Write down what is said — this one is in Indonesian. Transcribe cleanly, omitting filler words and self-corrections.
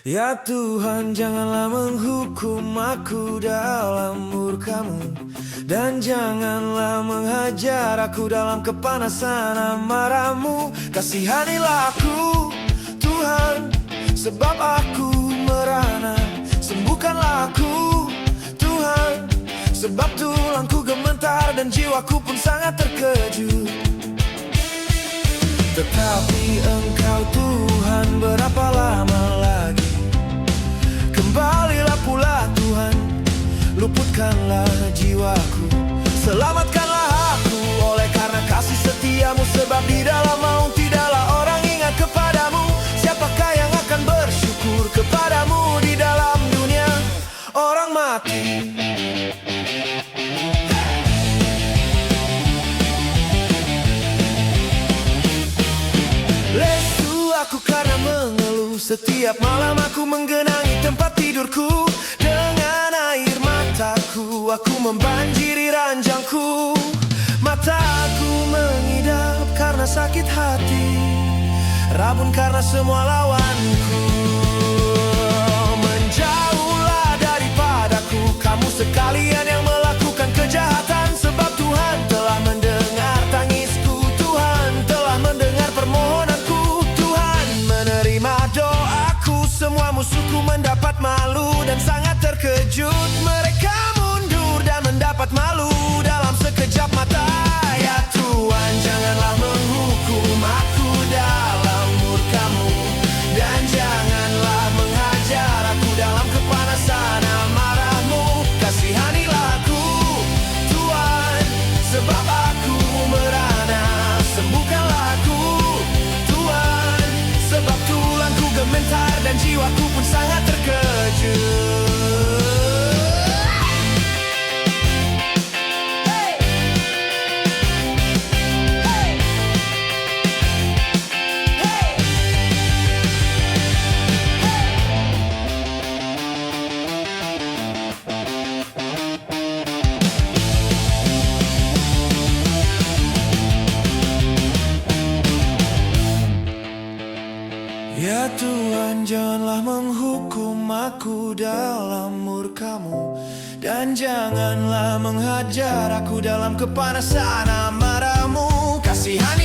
Ya Tuhan, janganlah menghukum aku dalam murka-Mu, dan janganlah menghajar aku dalam kepanasan amarah-Mu. Kasihanilah aku, Tuhan, sebab aku merana. Sembuhkanlah aku, Tuhan, sebab tulangku gemetar dan jiwaku pun sangat terkejut. Tetapi Engkau Tuhan, berapa lama lagi? Kembalilah pula Tuhan, luputkanlah jiwaku. Selamatkanlah aku oleh karena kasih setiamu, sebab di dalam maut tidaklah orang ingat kepadamu. Siapakah yang akan bersyukur kepadamu di dalam dunia orang mati? Lesu aku karena mengeluh, setiap malam aku menggenangi tempat tidurku. Dengan air mataku aku membanjiri ranjangku. Mataku mengidap karena sakit hati, rabun karena semua lawanku. Menjauhlah daripadaku kamu sekalian yang melakukan kejahatan, sebab Tuhan telah mendengar tangisku, Tuhan telah mendengar permohonanku. Tuhan menerima doaku, semua musuhku mendapat malu dan sangat terkejut. Mereka mundur dan mendapat malu dalam sekejap mata. Ya Tuhan, janganlah menghukum aku dalam murka-Mu, dan janganlah menghajar aku dalam kepanasan amarah-Mu. Kasihanilah aku, Tuhan, sebab aku merana. Sembuhkanlah aku, Tuhan, sebab tulangku gemetar dan jiwaku pun sangat terkejut. Ya Tuhan, janganlah menghukum aku dalam murka-Mu, dan janganlah menghajar aku dalam kepanasan amarah-Mu. Kasihani